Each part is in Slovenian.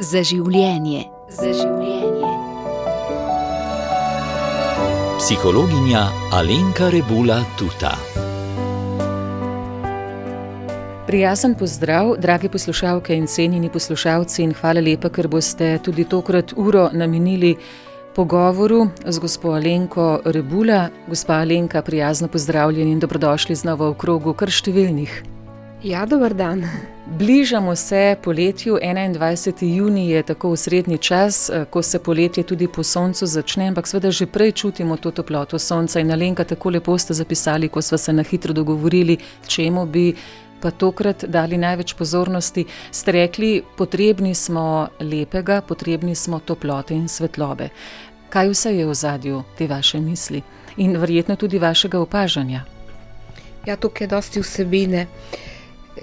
Za življenje. Za življenje. Psihologinja Alenka Rebula-Tuta. Prijazen pozdrav, dragi poslušalke in cenjeni poslušalci, in hvala lepa, ker boste tudi tokrat uro namenili pogovoru z gospo Alenko Rebula. Gospa Alenka, prijazno pozdravljeni in dobrodošli znova v krogu kar številnih. Ja, dober dan. Bližamo se poletju, 21. junij je tako osrednji čas, ko se poletje tudi po soncu začne, ampak seveda že prej čutimo to toploto sonca. In Alenka, tako lepo ste zapisali, ko sva se na hitro dogovorili, čemu bi pa tokrat dali največ pozornosti, ste rekli, potrebni smo lepega, potrebni smo toplote in svetlobe. Kaj vse je v ozadju te vaše misli in verjetno tudi vašega opažanja? Ja, tukaj je dosti vsebine.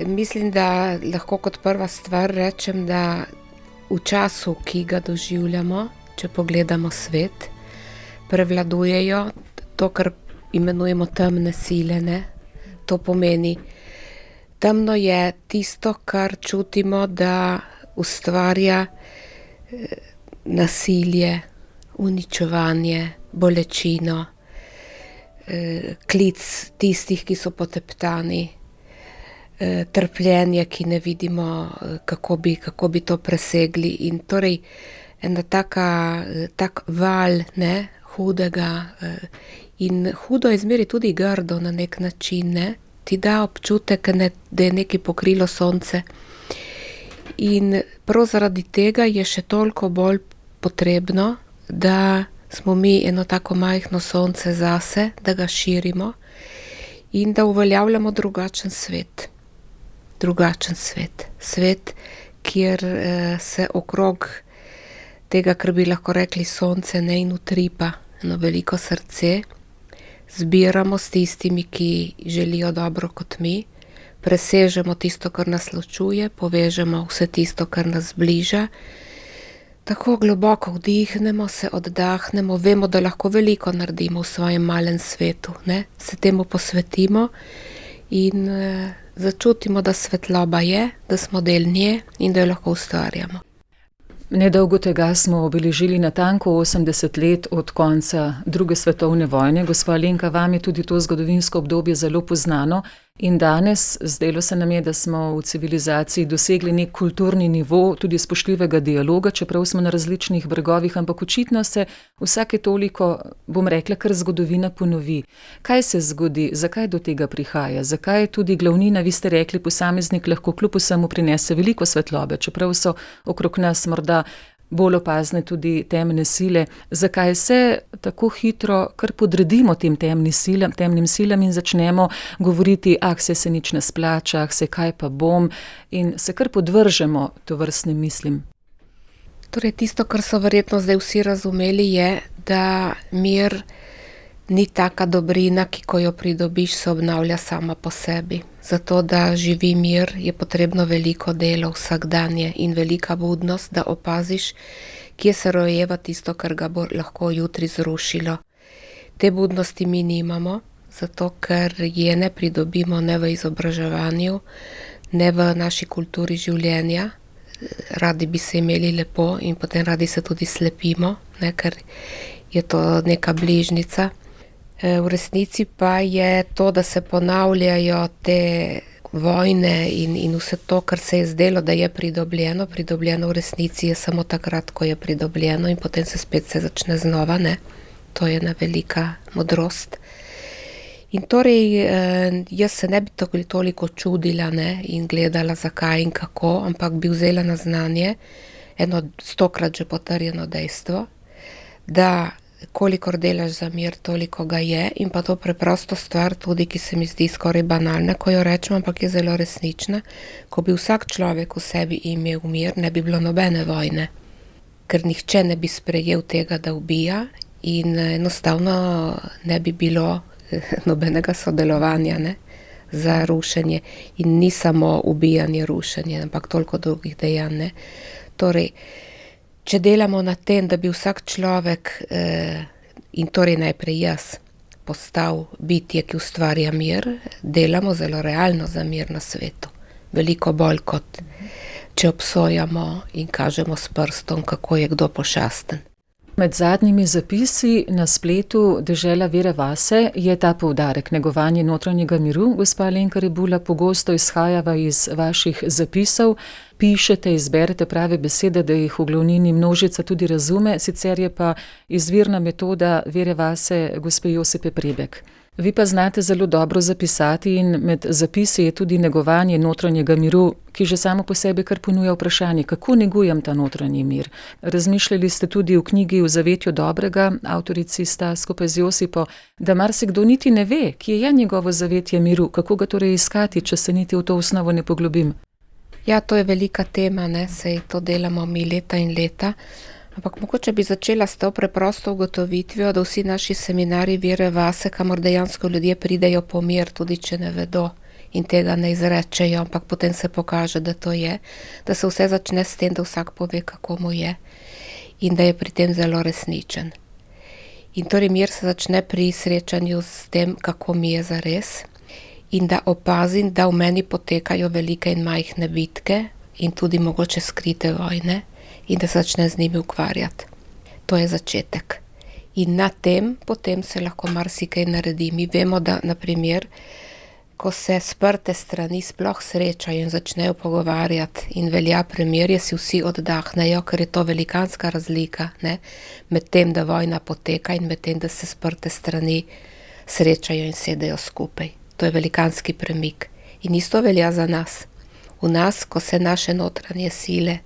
Mislim, da lahko kot prva stvar rečem, da v času, ki ga doživljamo, če pogledamo svet, prevladujejo to, kar imenujemo temne sile, ne? To pomeni, temno je tisto, kar čutimo, da ustvarja nasilje, uničevanje, bolečino, klic tistih, ki so poteptani, trpljenje, ki ne vidimo, kako bi to presegli. In torej ena tak val, ne, hudega, in hudo je zmeri tudi grdo na nek način, ne, ti da občutek, da je nekaj pokrilo sonce. In prav zaradi tega je še toliko bolj potrebno, da smo mi eno tako majhno sonce zase, da ga širimo in da uveljavljamo drugačen svet. Drugačen svet. Svet, kjer se okrog tega, kar bi lahko rekli sonce, ne, in utripa eno veliko srce, zbiramo s tistimi, ki želijo dobro kot mi, presežemo tisto, kar nas ločuje, povežemo vse tisto, kar nas bliža, tako globoko vdihnemo, se oddahnemo, vemo, da lahko veliko naredimo v svojem malem svetu, ne? Se temu posvetimo in začutimo, da svetloba je, da smo del nje in da jo lahko ustvarjamo. Nedolgo tega smo obeležili natanko 80 let od konca druge svetovne vojne. Gospa Alenka, vam je tudi to zgodovinsko obdobje zelo poznano in danes zdelo se nam je, da smo v civilizaciji dosegli nek kulturni nivo tudi spoštljivega dialoga, čeprav smo na različnih bregovih, ampak očitno se vsake toliko, bom rekla, kar zgodovina ponovi. Kaj se zgodi, zakaj do tega prihaja, zakaj tudi glavnina, vi ste rekli, posameznik lahko kljub vsemu prinese veliko svetlobe, čeprav so okrog nas morda bolj opazne tudi temne sile. Zakaj se tako hitro kar podredimo tem temnim silam in začnemo govoriti, se nič ne splača, kaj pa bom, in se kar podvržemo tovrstnim mislim? Torej, tisto, kar so verjetno zdaj vsi razumeli, je, da mir ni taka dobrina, ki ko jo pridobiš, se obnavlja sama po sebi. Zato, da živi mir, je potrebno veliko delo vsakdanje in velika budnost, da opaziš, kje se rojeva tisto, kar ga bo lahko jutri zrušilo. Te budnosti mi nimamo, zato ker je ne pridobimo ne v izobraževanju, ne v naši kulturi življenja. Radi bi se imeli lepo in potem radi se tudi slepimo, ne, ker je to neka bližnica. V resnici pa je to, da se ponavljajo te vojne in vse to, kar se je zdelo, da je pridobljeno v resnici je samo takrat, ko je pridobljeno in potem se spet začne znova, ne. To je ena velika modrost. In torej jaz se ne bi toliko čudila, ne, in gledala zakaj in kako, ampak bi vzela na znanje eno 100-krat že potrjeno dejstvo, da kolikor delaš za mir, toliko ga je, in pa to preprosto stvar tudi, ki se mi zdi skoraj banalna, ko jo rečem, ampak je zelo resnična. Ko bi vsak človek v sebi imel mir, ne bi bilo nobene vojne, ker nihče ne bi sprejel tega, da ubija, in enostavno ne bi bilo nobenega sodelovanja, ne, za rušenje. In ni samo ubijanje, rušenje, ampak toliko drugih dejanj, ne. Torej, če delamo na tem, da bi vsak človek, in torej najprej jaz, postal bitje, ki ustvarja mir, delamo zelo realno za mir na svetu. Veliko bolj kot če obsojamo in kažemo s prstom, kako je kdo pošasten. Med zadnjimi zapisi na spletu Dežela Vere vase je ta poudarek negovanje notranjega miru. Gospa Alenka Rebula, pogosto izhajava iz vaših zapisov, pišete, izberete prave besede, da jih v glavnini množica tudi razume, sicer je pa izvirna metoda Vere vase gospe Josipe Prebek. Vi pa znate zelo dobro zapisati in med zapisi je tudi negovanje notranjega miru, ki že samo po sebi kar ponuja vprašanje, kako negujem ta notranji mir. Razmišljali ste tudi v knjigi V zavetju dobrega, avtorici sta skupaj z Josipo, da marsikdo niti ne ve, kje je njegovo zavetje miru, kako ga torej iskati, če se niti v to osnovo ne poglobim. Ja, to je velika tema, ne, sej to delamo mi leta in leta. Ampak mogoče bi začela s to preprosto ugotovitvijo, da vsi naši seminarji Vere vase, kamor dejansko ljudje pridejo po mir, tudi če ne vedo in tega ne izrečejo, ampak potem se pokaže, da to je, da se vse začne s tem, da vsak pove, kako mu je in da je pri tem zelo resničen. In torej mir se začne pri srečanju s tem, kako mi je zares in da opazim, da v meni potekajo velike in majhne bitke in tudi mogoče skrite vojne, in da se začne z njimi ukvarjati. To je začetek. In na tem potem se lahko marsikaj naredi. Mi vemo, da na primer, ko se sprte strani sploh srečajo in začnejo pogovarjati in velja premirje, si vsi oddahnejo, ker je to velikanska razlika, ne? Med tem, da vojna poteka in med tem, da se sprte strani srečajo in sedejo skupaj. To je velikanski premik. In isto velja za nas. V nas, ko se naše notranje sile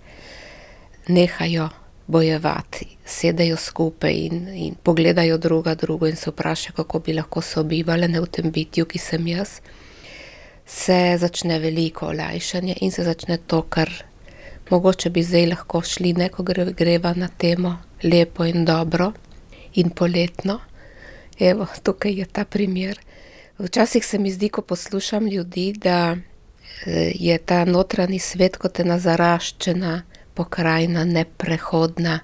nehajo bojevati, sedajo skupaj in pogledajo drugo in se vprašajo, kako bi lahko sobivali v tem bitju, ki sem jaz, se začne veliko olajšanje in se začne to, kar mogoče bi zdaj lahko šli, neko greva na temo lepo in dobro in poletno. Evo, tukaj je ta primer. Včasih se mi zdi, ko poslušam ljudi, da je ta notranji svet kot ena zaraščena pokrajina, neprehodna,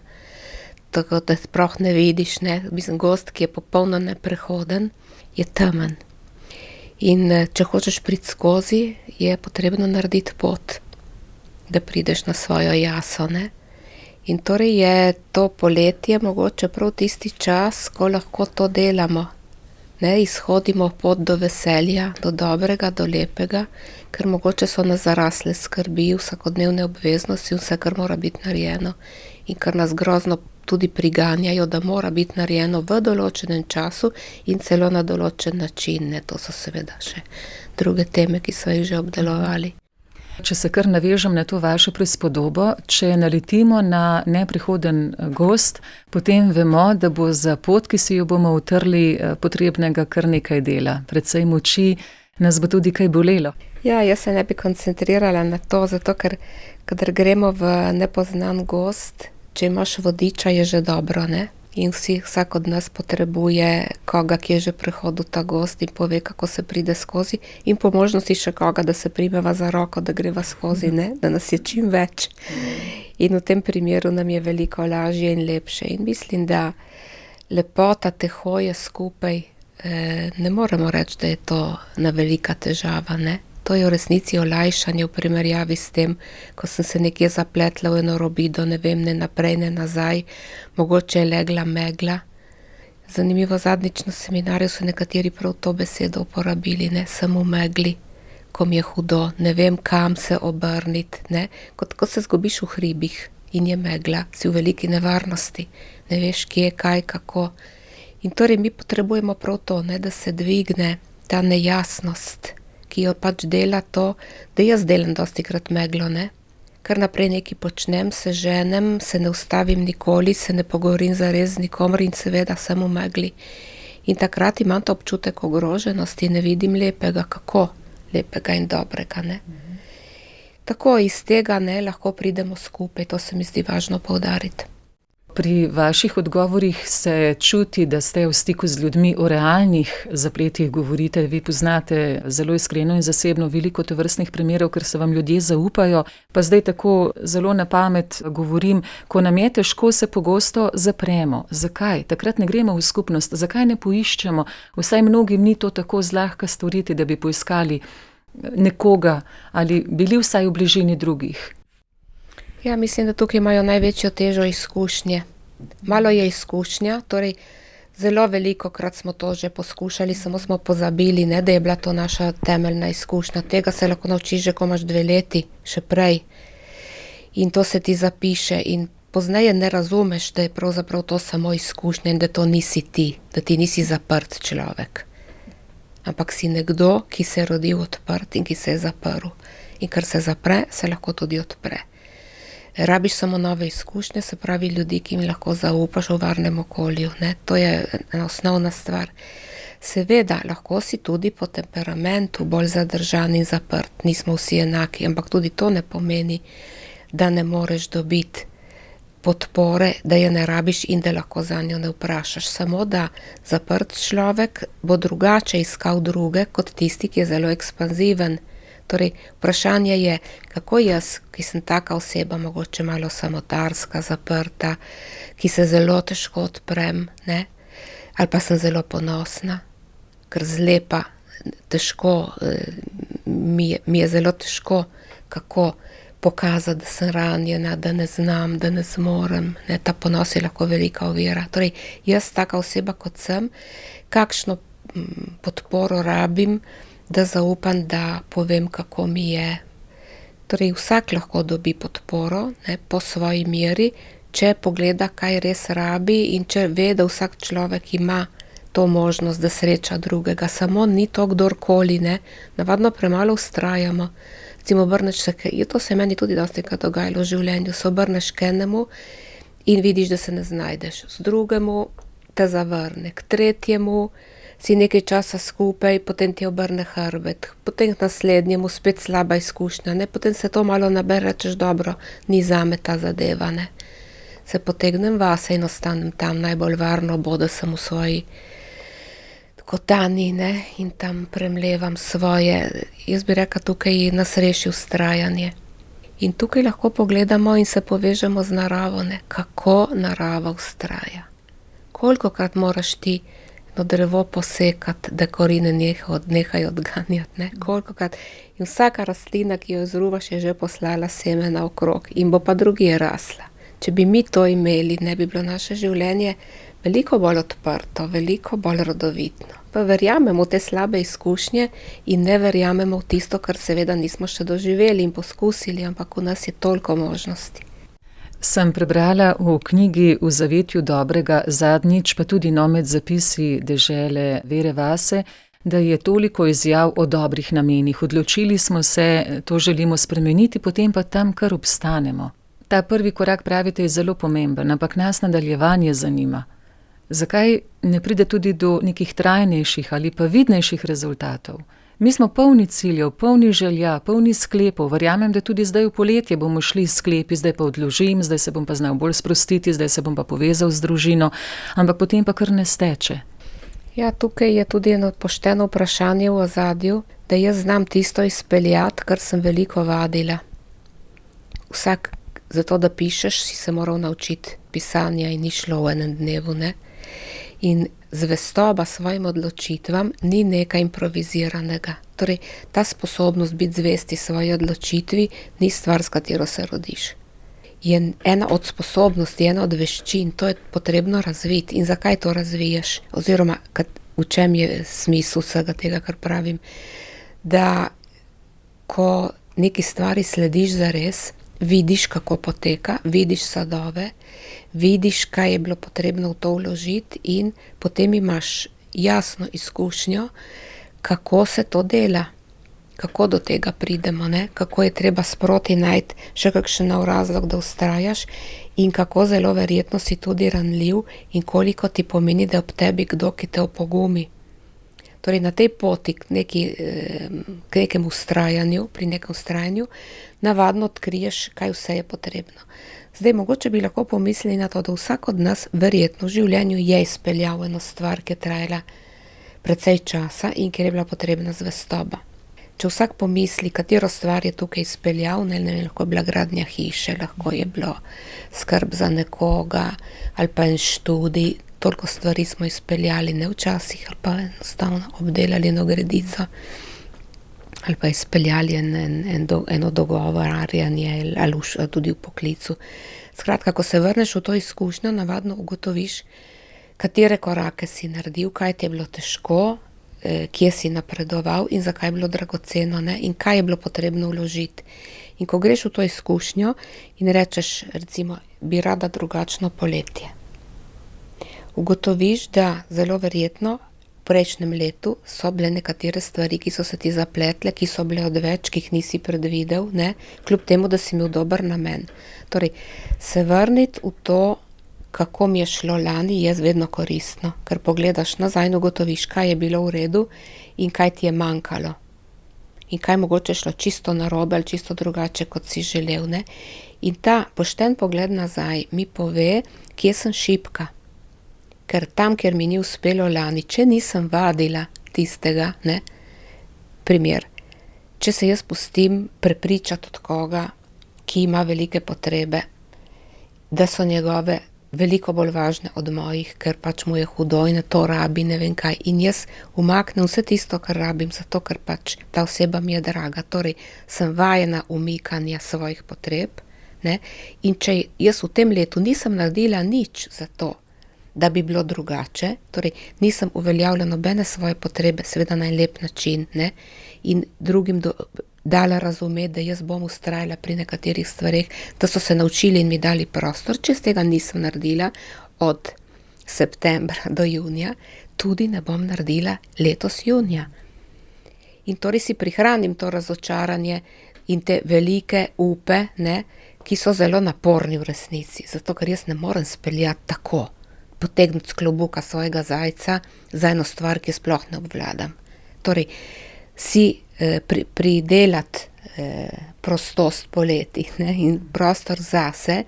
tako da sploh ne vidiš, ne? Mislim, gost, ki je popolno neprehoden, je temen. In če hočeš priti skozi, je potrebno narediti pot, da prideš na svojo jaso, ne? In torej je to poletje mogoče prav tisti čas, ko lahko to delamo. Ne, izhodimo pot do veselja, do dobrega, do lepega, ker mogoče so nas zarasle skrbi, vsakodnevne obveznosti, vse, kar mora biti narejeno in kar nas grozno tudi priganjajo, da mora biti narejeno v določenem času in celo na določen način. Ne, to so seveda še druge teme, ki so jih že obdelovali. Če se kar navežem na to vašo prispodobo, če naletimo na neprihoden gost, potem vemo, da bo za pot, ki si jo bomo utrli, potrebnega kar nekaj dela. Predvsej moči, nas bo tudi kaj bolelo. Ja, jaz se ne bi koncentrirala na to, zato ker kadar gremo v nepoznan gost, če imaš vodiča, je že dobro, ne? In vsak od nas potrebuje koga, ki je že prihodil ta gost in pove, kako se pride skozi in po možnosti še koga, da se primeva za roko, da greva skozi, ne? Da nas je čim več. In v tem primeru nam je veliko lažje in lepše. In mislim, da lepota te hoje skupaj, ne moremo reči, da je to na velika težava, ne? To je v resnici olajšanje v primerjavi s tem, ko sem se nekje zapletla v eno robido, ne vem, ne naprej, ne nazaj, mogoče je legla megla. Zanimivo, zadnjič na seminarju so nekateri prav to besedo uporabili, ne, sem v megli, ko mi je hudo, ne vem, kam se obrniti, ne, kot se zgubiš v hribih in je megla, si v veliki nevarnosti, ne veš, kje, kaj, kako. In torej mi potrebujemo prav to, ne, da se dvigne ta nejasnost, ki jo pač dela to, da jaz delam dostikrat meglo, ne. Kar naprej nekaj počnem, se ženem, se ne ustavim nikoli, se ne pogovorim zares z nikomer in seveda sem v megli. In takrat imam to občutek ogroženosti, ne vidim lepega, kako lepega in dobrega, ne. Tako iz tega, ne, lahko pridemo skupaj, to se mi zdi važno poudariti. Pri vaših odgovorih se čuti, da ste v stiku z ljudmi, o realnih zapletih govorite. Vi poznate zelo iskreno in zasebno veliko tovrstnih primerov, ker se vam ljudje zaupajo. Pa zdaj tako zelo na pamet govorim, ko nam je težko, se pogosto zapremo. Zakaj? Takrat ne gremo v skupnost. Zakaj ne poiščemo? Vsaj mnogim ni to tako zlahka storiti, da bi poiskali nekoga ali bili vsaj v bližini drugih. Ja, mislim, da tukaj imajo največjo težo izkušnje. Malo je izkušnja, torej zelo velikokrat smo to že poskušali, samo smo pozabili, ne, da je bila to naša temeljna izkušnja. Tega se lahko naučiš že, ko imaš 2 leti, še prej. In to se ti zapiše in pozneje ne razumeš, da je pravzaprav to samo izkušnja in da to nisi ti, da ti nisi zaprt človek. Ampak si nekdo, ki se je rodil odprt in ki se je zaprl. In ker se zapre, se lahko tudi odpre. Rabiš samo nove izkušnje, se pravi ljudi, ki jim lahko zaupaš v varnem okolju, ne? To je ena osnovna stvar. Seveda, lahko si tudi po temperamentu bolj zadržan in zaprt, nismo vsi enaki, ampak tudi to ne pomeni, da ne moreš dobiti podpore, da je ne rabiš in da lahko za njo ne vprašaš. Samo da zaprt človek bo drugače iskal druge, kot tisti, ki je zelo ekspanziven. Torej, vprašanje je, kako jaz, ki sem taka oseba, mogoče malo samotarska, zaprta, ki se zelo težko odprem, ne? Ali pa sem zelo ponosna, ker zlepa, težko, mi je zelo težko, kako pokazati, da sem ranjena, da ne znam, da ne zmorem, ne? Ta ponos je lahko velika ovira. Torej, jaz taka oseba, kot sem, kakšno podporo rabim, da zaupam, da povem, kako mi je. Torej, vsak lahko dobi podporo, ne, po svoji meri, če pogleda, kaj res rabi in če ve, da vsak človek ima to možnost, da sreča drugega. Samo ni to kdorkoli, ne. Navadno premalo vztrajamo. Recimo, obrneš se, to se meni tudi dostikrat dogajalo v življenju, se obrneš k enemu in vidiš, da se ne znajdeš. Z drugemu te zavrne, k tretjemu si nekaj časa skupaj, potem ti obrne hrbet, potem k naslednjemu spet slaba izkušnja, ne, potem se to malo nabere, rečeš, dobro, ni zame ta zadeva, ne. Se potegnem vase in ostanem tam, najbolj varno bo, da sem v svoji kotani, ne, in tam premlevam svoje, jaz bi rekla, tukaj nas reši vztrajanje. In tukaj lahko pogledamo in se povežemo z naravo, ne, kako narava vztraja. Kolikokrat moraš ti drevo posekati, da korine nehajo odganjati, ne, kolikokrat. In vsaka rastlina, ki jo izruvaš, je že poslala semena okrog in bo pa drugje rasla. Če bi mi to imeli, ne bi bilo naše življenje veliko bolj odprto, veliko bolj rodovitno. Pa verjamemo v te slabe izkušnje in ne verjamemo v tisto, kar seveda nismo še doživeli in poskusili, ampak v nas je toliko možnosti. Sem prebrala v knjigi V zavetju dobrega zadnjič, pa tudi med zapisi dežele Vere Vase, da je toliko izjav o dobrih namenih. Odločili smo se, to želimo spremeniti, potem pa tam kar obstanemo. Ta prvi korak, pravite, je zelo pomemben, ampak nas nadaljevanje zanima. Zakaj ne pride tudi do nekih trajnejših ali pa vidnejših rezultatov? Mi smo polni ciljev, polni želja, polni sklepov. Verjamem, da tudi zdaj v poletje bomo šli s sklepi, zdaj pa odložim, zdaj se bom pa znal bolj sprostiti, zdaj se bom pa povezal z družino, ampak potem pa kar ne steče. Ja, tukaj je tudi eno pošteno vprašanje v ozadju, da jaz znam tisto izpeljati, kar sem veliko vadila. Vsak, zato da pišeš, si se moral naučiti pisanja in ni šlo v enem dnevu, ne. In zvestoba svojim odločitvam ni nekaj improviziranega. Torej, ta sposobnost biti zvesti svoji odločitvi ni stvar, s katero se rodiš. Je ena od sposobnosti, ena od veščin, to je potrebno razviti. In zakaj to razviješ? Oziroma, v čem je smisel vsega tega, kar pravim? Da, ko neki stvari slediš zares, vidiš, kako poteka, vidiš sadove, vidiš, kaj je bilo potrebno v to vložiti in potem imaš jasno izkušnjo, kako se to dela, kako do tega pridemo, ne? Kako je treba sproti najti še kakšen nov razlog, da vztrajaš in kako zelo verjetno si tudi ranljiv in koliko ti pomeni, da je ob tebi kdo, ki te opogumi. Torej, na tej poti k nekemu vztrajanju, pri nekem vztrajanju, navadno odkriješ, kaj vse je potrebno. Zdaj, mogoče bi lahko pomislili na to, da vsak od nas verjetno v življenju je izpeljal eno stvar, ki je trajala precej časa in kjer je bila potrebna zvestoba. Če vsak pomisli, katero stvar je tukaj izpeljal, ne, lahko je bila gradnja hiše, lahko je bilo skrb za nekoga ali pa en študij, toliko stvari smo izpeljali, ne včasih, ali pa enostavno obdelali eno gredico. ali pa izpeljali eno dogovarjanje ali tudi v poklicu. Skratka, ko se vrneš v to izkušnjo, navadno ugotoviš, katere korake si naredil, kaj ti je bilo težko, kje si napredoval in zakaj je bilo dragoceno, ne? In kaj je bilo potrebno vložiti. In ko greš v to izkušnjo in rečeš, recimo, bi rada drugačno poletje, ugotoviš, da zelo verjetno v prejšnjem letu so bile nekatere stvari, ki so se ti zapletle, ki so bile odveč, ki jih nisi predvidel, ne? Kljub temu, da si imel dober namen. Torej, se vrniti v to, kako mi je šlo lani, je vedno koristno, ker pogledaš nazaj in ugotoviš, kaj je bilo v redu in kaj ti je manjkalo. In kaj mogoče šlo čisto narobe ali čisto drugače, kot si želel, ne? In ta pošten pogled nazaj mi pove, kje sem šibka. Ker tam, kjer mi ni uspelo lani, če nisem vadila tistega, ne? Primer, če se jaz pustim prepričati od koga, ki ima velike potrebe, da so njegove veliko bolj važne od mojih, ker pač mu je hudo in to rabi, ne vem kaj. In jaz umaknem vse tisto, kar rabim, zato ker pač ta oseba mi je draga. Torej, sem vajena umikanja svojih potreb, ne? In če jaz v tem letu nisem naredila nič za to, da bi bilo drugače, torej nisem uveljavila nobene svoje potrebe, seveda na en lep način, ne? In drugim dala razumeti, da jaz bom vztrajala pri nekaterih stvareh, da so se naučili in mi dali prostor, če z tega nisem naredila od septembra do junija, tudi ne bom naredila letos junija. In torej si prihranim to razočaranje in te velike upe, ne, ki so zelo naporni v resnici, zato ker jaz ne morem speljati tako, potegniti z klobuka svojega zajca za eno stvar, ki sploh ne obvladam. Torej, si pridelati prostost poleti, ne, in prostor zase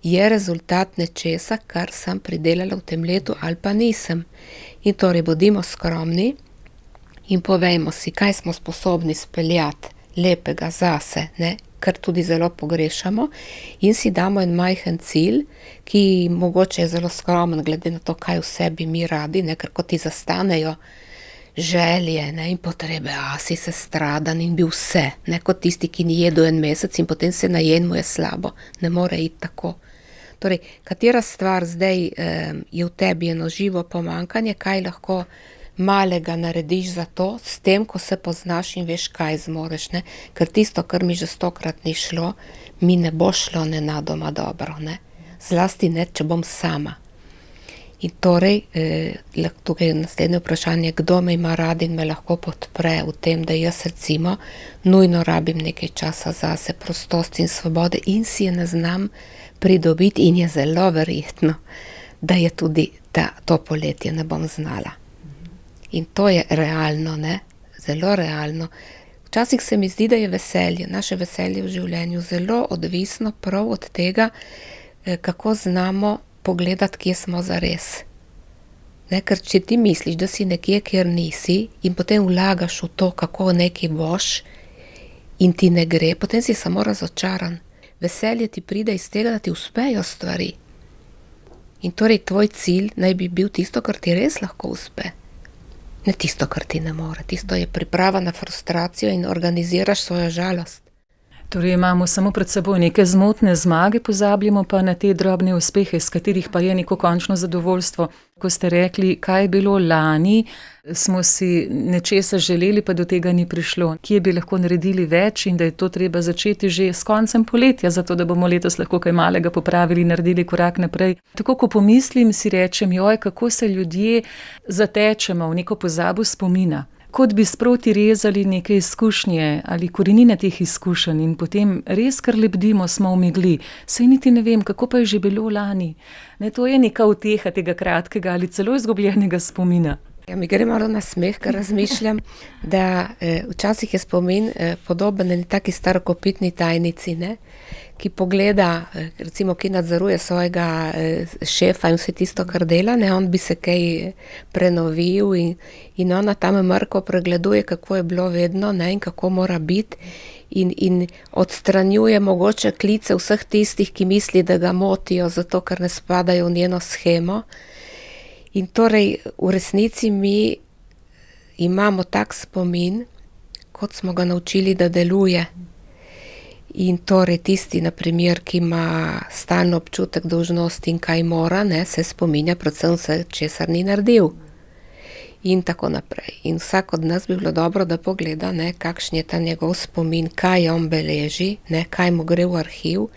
je rezultat nečesa, kar sem pridelala v tem letu ali pa nisem. In torej bodimo skromni in povejmo si, kaj smo sposobni speljati lepega zase, ne, kar tudi zelo pogrešamo, in si damo en majhen cilj, ki mogoče je zelo skromen glede na to, kaj vse bi mi radi, ne, ker ko ti zastanejo želje, ne, in potrebe, si se stradan in bi vse, ne, kot tisti, ki ni jedo en mesec in potem se najen, mu je slabo. Ne more iti tako. Torej, katera stvar zdaj je v tebi eno živo pomanjkanje, kaj lahko malega narediš za to, s tem, ko se poznaš in veš, kaj zmoreš, ne, ker tisto, kar mi že 100-krat ni šlo, mi ne bo šlo nenadoma dobro, ne, zlasti ne, če bom sama. In torej, tukaj je naslednje vprašanje, kdo me ima rad in me lahko podpre v tem, da jaz recimo nujno rabim nekaj časa zase, prostosti in svobode in si je ne znam pridobiti in je zelo verjetno, da je tudi to poletje ne bom znala. In to je realno, ne, zelo realno. Včasih se mi zdi, da je veselje, naše veselje v življenju zelo odvisno prav od tega, kako znamo pogledati, kje smo zares. Ne, ker če ti misliš, da si nekje, kjer nisi in potem vlagaš v to, kako nekaj boš in ti ne gre, potem si samo razočaran. Veselje ti pride iz tega, da ti uspejo stvari. In torej tvoj cilj naj bi bil tisto, kar ti res lahko uspe. Ne tisto, kar ti ne more. Tisto je priprava na frustracijo in organiziraš svojo žalost. Torej imamo samo pred seboj neke zmotne zmage, pozabljamo pa na te drobne uspehe, s katerih pa je neko končno zadovoljstvo. Ko ste rekli, kaj je bilo lani, smo si nečesa želeli, pa do tega ni prišlo. Kje bi lahko naredili več in da je to treba začeti že s koncem poletja, zato da bomo letos lahko kaj malega popravili, naredili korak naprej. Tako, ko pomislim, si rečem, joj, kako se ljudje zatečemo v neko pozabo spomina. Kot bi sproti rezali neke izkušnje ali korenine teh izkušenj in potem res kar lebdimo, smo v megli. Saj niti ne vem, kako pa je že bilo lani. Ne, to je neka uteha tega kratkega ali celo izgubljenega spomina. Ja, mi gre malo na smeh, ker razmišljam, da včasih je spomin podoben eni taki starokopitni tajnici, ne, ki pogleda, recimo, ki nadzoruje svojega šefa in vse tisto, kar dela, ne, on bi se kaj prenovil in ona tam mrko pregleduje, kako je bilo vedno, ne, in kako mora biti in odstranjuje mogoče klice vseh tistih, ki misli, da ga motijo, zato ker ne spadajo v njeno shemo. In torej v resnici mi imamo tak spomin, kot smo ga naučili, da deluje. In torej tisti, na primer, ki ima stalno občutek dolžnosti in kaj mora, ne, se spominja predvsem vse, česar ni naredil. In tako naprej. In vsak od nas bi bilo dobro, da pogleda, ne, kakšen je ta njegov spomin, kaj on beleži, ne, kaj mu gre v arhiv.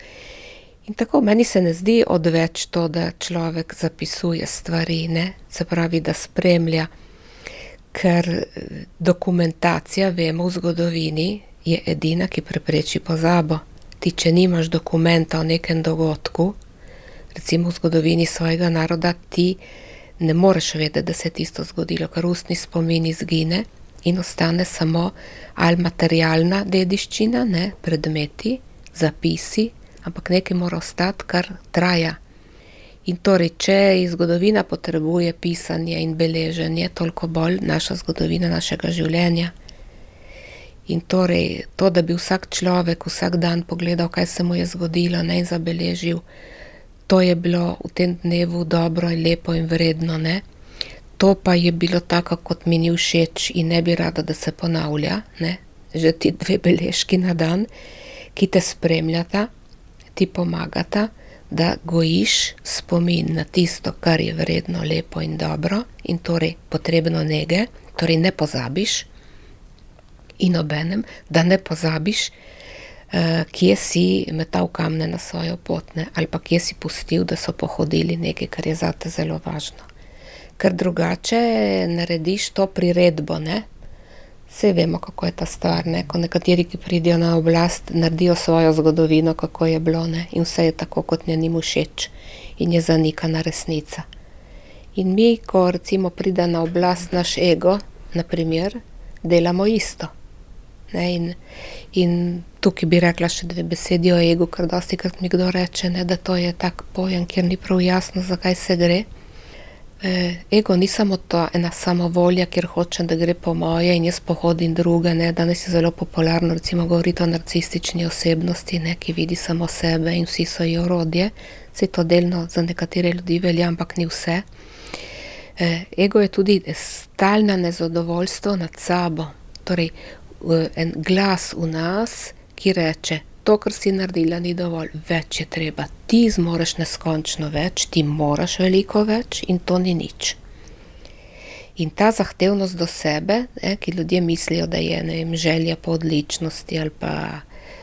In tako, meni se ne zdi odveč to, da človek zapisuje stvari, ne, se pravi, da spremlja, ker dokumentacija, vemo, v zgodovini je edina, ki prepreči pozabo. Ti, če nimaš dokumenta o nekem dogodku, recimo v zgodovini svojega naroda, ti ne moreš vedeti, da se je tisto zgodilo, ker ustni spomin izgine in ostane samo ali materialna dediščina, ne, predmeti, zapisi, ampak nekaj mora ostati, kar traja. In torej, če zgodovina potrebuje pisanje in beleženje, toliko bolj naša zgodovina našega življenja. In torej, to, da bi vsak človek vsak dan pogledal, kaj se mu je zgodilo, ne, in zabeležil, to je bilo v tem dnevu dobro in lepo in vredno, ne. To pa je bilo tako, kot mi ni všeč in ne bi rada, da se ponavlja, ne. Že ti 2 beležki na dan, ki te spremljata, ti pomagata, da gojiš spomin na tisto, kar je vredno, lepo in dobro in torej potrebno nege, torej ne pozabiš in obenem, da ne pozabiš, kje si metal kamne na svojo pot, ne, ali pa kje si pustil, da so pohodili nekaj, kar je zate zelo važno. Ker drugače narediš to priredbo, ne. Saj vemo, kako je ta stvar, ne, ko nekateri, ki pridejo na oblast, naredijo svojo zgodovino, kako je bilo, ne, in vse je tako, kot njim všeč in je zanikana resnica. In mi, ko recimo pride na oblast naš ego, na primer, delamo isto. Ne, in tukaj bi rekla še 2 besedi o egu, ker dostikrat mi kdo reče, ne, da to je tak pojem, kjer ni prav jasno, zakaj se gre. Ego ni samo to ena samovolja, kjer hočem, da gre po moje in jaz pohodim druge, ne. Danes je zelo popularno recimo govoriti o narcistični osebnosti, ne, ki vidi samo sebe in vsi so ji orodje. Saj to delno za nekatere ljudi velja, ampak ni vse. Ego je tudi stalno nezadovoljstvo nad sabo. Torej, en glas v nas, ki reče, to, kar si naredila, ni dovolj, več je treba. Ti zmoreš neskončno več, ti moraš veliko več in to ni nič. In ta zahtevnost do sebe, ki ljudje mislijo, da je, ne vem, želja po odličnosti ali pa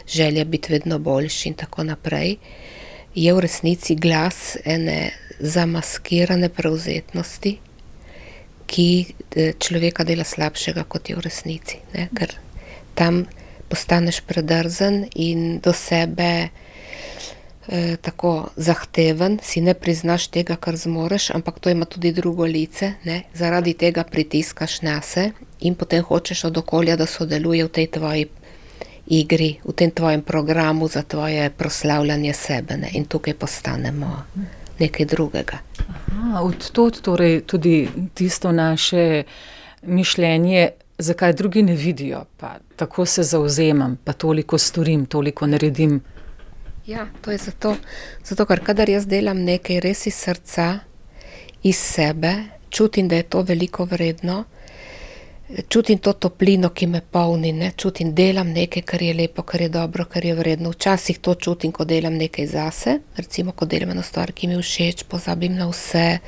želja biti vedno boljši in tako naprej, je v resnici glas ene zamaskirane prevzetnosti, ki človeka dela slabšega, kot je v resnici, ne, ker tam postaneš predrzen in do sebe tako zahteven, si ne priznaš tega, kar zmoreš, ampak to ima tudi drugo lice, ne, zaradi tega pritiskaš nase in potem hočeš od okolja, da sodeluje v tej tvoji igri, v tem tvojem programu za tvoje proslavljanje sebe, ne, in tukaj postanemo nekaj drugega. Aha, od tod torej tudi tisto naše mišljenje, zakaj drugi ne vidijo, pa tako se zavzemam, pa toliko storim, toliko naredim. Ja, to je zato, ker kadar jaz delam nekaj res iz srca, iz sebe, čutim, da je to veliko vredno, čutim to toplino, ki me polni, ne, čutim, delam nekaj, kar je lepo, kar je dobro, kar je vredno. Včasih to čutim, ko delam nekaj zase, recimo, ko delam eno stvar, ki mi všeč, pozabim na vse,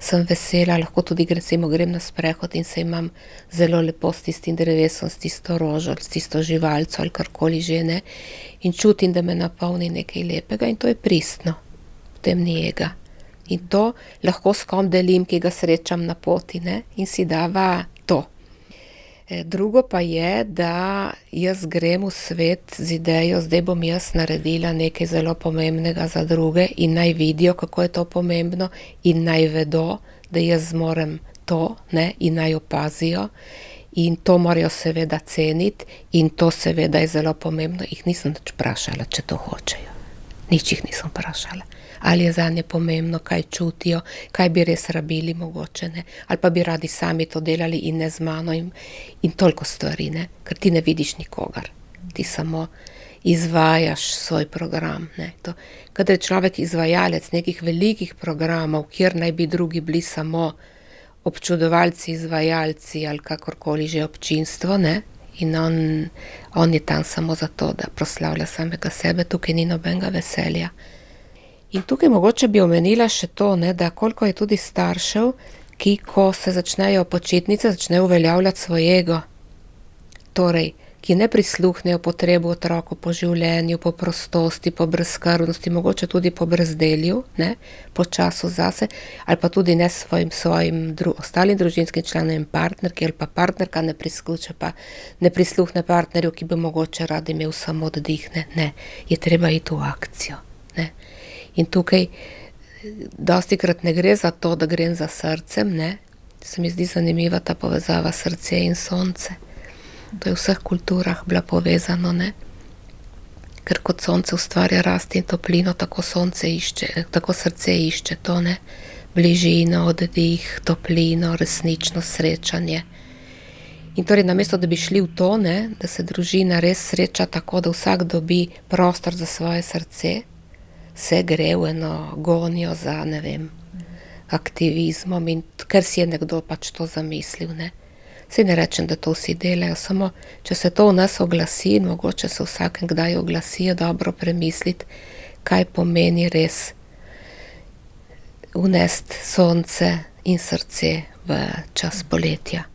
sem vesela, lahko tudi recimo grem na sprehod in se imam zelo lepo s tistim drevesom, s tisto rožo, s tisto živalco ali karkoli že, ne, in čutim, da me napolni nekaj lepega in to je pristno, potem ni ega. In to lahko s kom delim, ki ga srečam na poti, ne, in si dava to. Drugo pa je, da jaz grem v svet z idejo, zdaj bom jaz naredila nekaj zelo pomembnega za druge in naj vidijo, kako je to pomembno in naj vedo, da jaz zmorem to, ne, in naj opazijo in to morajo seveda ceniti in to seveda je zelo pomembno. Jih nisem nič vprašala, če to hočejo. Nič jih nisem vprašala. Ali je zanje pomembno, kaj čutijo, kaj bi res rabili mogoče, ne, ali pa bi radi sami to delali in ne z mano in toliko stvari, ne, ker ti ne vidiš nikogar. Ti samo izvajaš svoj program, ne. Kadar je človek izvajalec nekih velikih programov, kjer naj bi drugi bili samo občudovalci, izvajalci ali kakorkoli že občinstvo, ne, In on je tam samo zato, da proslavlja samega sebe, tukaj ni nobenega veselja. In tukaj mogoče bi omenila še to, ne, da koliko je tudi staršev, ki ko se začnejo počitnice, začnejo uveljavljati svoj ego. Torej, ki ne prisluhnejo potrebu otroku po življenju, po prostosti, po brezskrbnosti, mogoče tudi po brezdelju, ne, po času zase, ali pa tudi ne svojim ostalim družinskim članom, partnerki ali pa partnerka ne prisluhne partnerju, ki bi mogoče rad imel samo oddih, ne, je treba iti v akcijo, ne. In tukaj dostikrat ne gre za to, da grem za srcem, ne, se mi zdi zanimiva ta povezava srce in sonce. To je v vseh kulturah bila povezano, ne? Ker kot sonce ustvarja rast in toplino, tako srce išče to, ne? Bližino, oddih, toplino, resnično srečanje. In torej namesto, da bi šli v to, ne? Da se družina res sreča tako, da vsak dobi prostor za svoje srce, se gre v eno gonijo za, ne vem, aktivizmom in ker si je nekdo pač to zamislil, ne? Saj ne rečem, da to vsi delajo, samo če se to v nas oglasi in mogoče se vsakem kdaj oglasi, je dobro premisliti, kaj pomeni res unesti sonce in srce v čas poletja.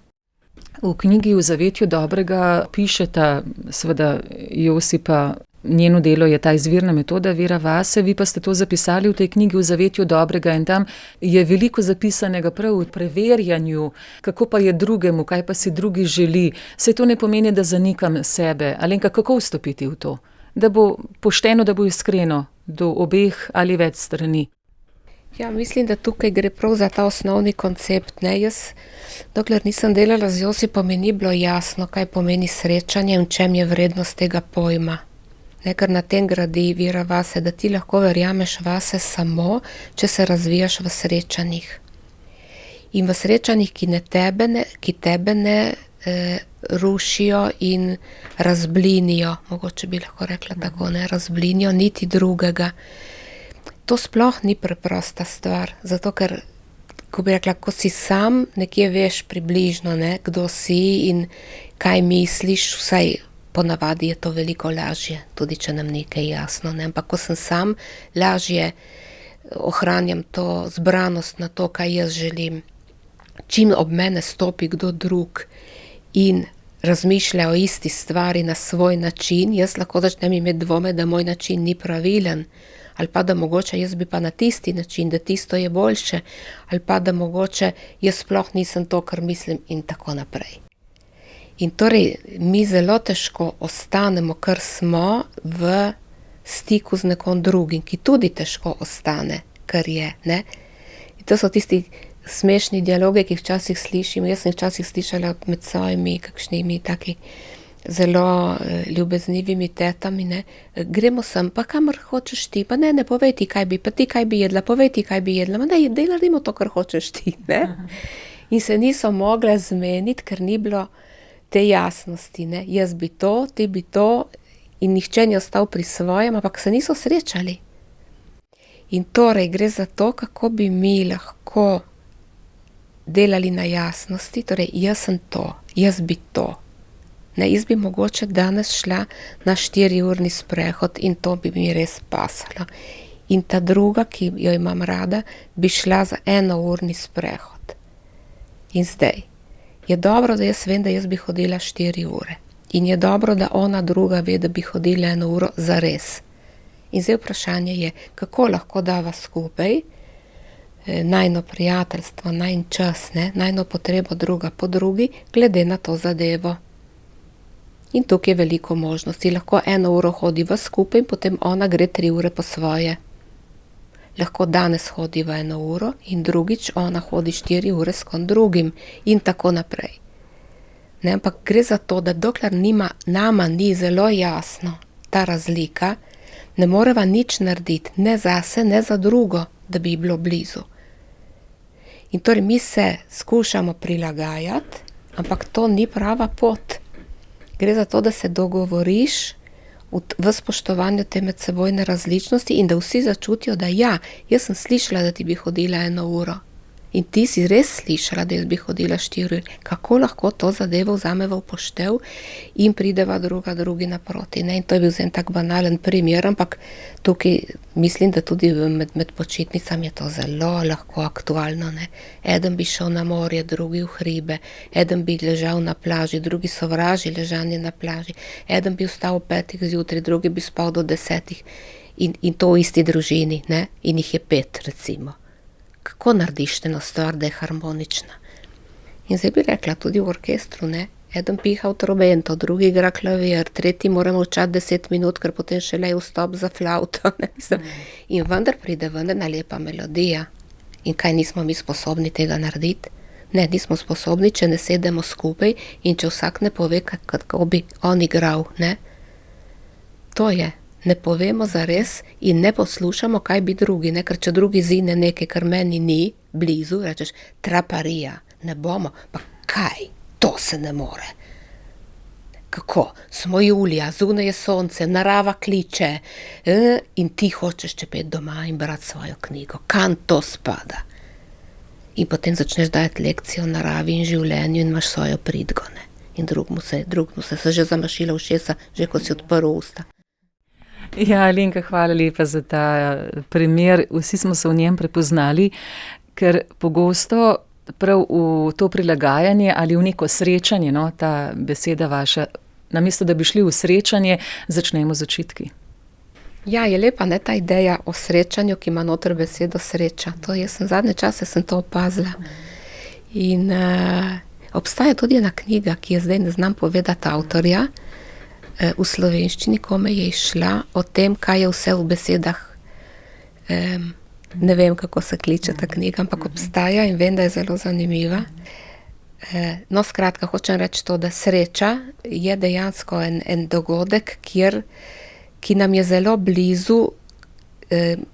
V knjigi V zavetju dobrega pišeta seveda Josipa, njeno delo je ta izvirna metoda Vera vase, vi pa ste to zapisali v tej knjigi V zavetju dobrega in tam je veliko zapisanega prav v preverjanju, kako pa je drugemu, kaj pa si drugi želi. Saj to ne pomeni, da zanikam sebe. Alenka, kako vstopiti v to? Da bo pošteno, da bo iskreno do obeh ali več strani. Ja, mislim, da tukaj gre prav za ta osnovni koncept, ne, jaz, dokler nisem delala z Josipom, mi ni bilo jasno, kaj pomeni srečanje in čem je vrednost tega pojma. Ne, ker na tem gradi Vera vase, da ti lahko verjameš vase samo, če se razvijaš v srečanjih. In v srečanjih, ki tebe ne rušijo in razblinijo, mogoče bi lahko rekla tako, ne, razblinijo niti drugega. To sploh ni preprosta stvar, zato ker, ko bi rekla, ko si sam, nekje veš približno, ne, kdo si in kaj misliš, vsaj ponavadi je to veliko lažje, tudi če nam nekaj jasno, ne, ampak ko sem sam, lažje ohranjam to zbranost na to, kaj jaz želim. Čim ob mene stopi kdo drug in razmišlja o isti stvari na svoj način, jaz lahko začnem imeti dvome, da moj način ni pravilen, ali pa da mogoče jaz bi pa na tisti način, da tisto je boljše, ali pa da mogoče jaz sploh nisem to, kar mislim in tako naprej. In torej mi zelo težko ostanemo, kar smo v stiku z nekom drugim, ki tudi težko ostane, kar je, ne. In to so tisti smešni dialoge, ki jih včasih slišim, jaz sem včasih slišala med svojimi kakšnimi taki zelo ljubeznivimi tetami, ne, gremo sem, pa kamor hočeš ti, pa ne, povej ti, kaj bi, pa ti kaj bi jedla, povej ti, kaj bi jedla, ma ne, naredimo to, kar hočeš ti, ne. In se niso mogle zmeniti, ker ni bilo te jasnosti, ne, jaz bi to, ti bi to in nihče ni ostal pri svojem, ampak se niso srečali. In torej gre za to, kako bi mi lahko delali na jasnosti, torej jaz sem to, jaz bi to. Ne, jaz bi mogoče danes šla na 4-urni sprehod in to bi mi res pasalo. In ta druga, ki jo imam rada, bi šla za 1-urni sprehod. In zdaj je dobro, da jaz vem, da jaz bi hodila 4 ure. In je dobro, da ona druga ve, da bi hodila 1 uro zares. In zdaj vprašanje je, kako lahko dava skupaj najno prijateljstvo, najn čas, ne, najno potrebo druga po drugi, glede na to zadevo. In tukaj je veliko možnosti. Lahko 1 uro hodi v skupaj in potem ona gre 3 ure po svoje. Lahko danes hodi v 1 uro in drugič ona hodi 4 ure s kom drugim in tako naprej. Ne, ampak gre za to, da dokler nama ni zelo jasno ta razlika, ne moreva nič narediti, ne zase, ne za drugo, da bi ji bilo blizu. In torej mi se skušamo prilagajati, ampak to ni prava pot. Gre za to, da se dogovoriš v spoštovanju te medsebojne različnosti in da vsi začutijo, da ja, jaz sem slišala, da ti bi hodila 1 uro In ti si res slišala, da jaz bi hodila 4 ure. Kako lahko to zadevo vzameva v poštev in prideva drugi naproti, ne? In to je bil en tak banalen primer, ampak tukaj mislim, da tudi med počitnicami je to zelo lahko aktualno, ne? Eden bi šel na morje, drugi v hribe, eden bi ležal na plaži, drugi sovraži ležanje na plaži, eden bi vstal ob 5 zjutraj, drugi bi spal do 10 in to v isti družini, ne? In jih je 5, recimo. Kako narediš eno stvar, da je harmonična? In zdaj bi rekla, tudi v orkestru, ne? Eden piha v trobento, drugi igra klavir, tretji mora molčati 10 minut, ker potem šele je vstop za flavto, ne? In vendar pride ena lepa melodija. In kaj, nismo mi sposobni tega narediti? Ne, nismo sposobni, če ne sedemo skupaj in če vsak ne pove, kako bi on igral, ne? To je. Ne povemo zares in ne poslušamo, kaj bi drugi, ne? Ker če drugi zine nekaj, kar meni ni blizu, rečeš, traparija, ne bomo, pa kaj, to se ne more. Kako, smo julija, zunaj je sonce, narava kliče, in ti hočeš čepeti doma in brati svojo knjigo, kam to spada? In potem začneš dajati lekcijo o naravi in življenju in imaš svojo pridgo, ne? In drugmu se že zamašila ušesa, že ko si odprl usta. Ja, Alenka, hvala lepa za ta primer. Vsi smo se v njem prepoznali, ker pogosto prav v to prilagajanje ali v neko srečanje, no, ta beseda vaša, namesto da bi šli v srečanje, začnemo z očitki. Ja, je lepa, ne, ta ideja o srečanju, ki ima noter besedo sreča. To jaz zadnje čase sem to opazila. In obstaja tudi ena knjiga, ki je zdaj ne znam povedati avtorja, v slovenščini, ko me je išla o tem, kaj je vse v besedah. Ne vem, kako se kliče ta knjiga, ampak obstaja in vem, da je zelo zanimiva. No, skratka, hočem reči to, da sreča je dejansko en dogodek, ki nam je zelo blizu.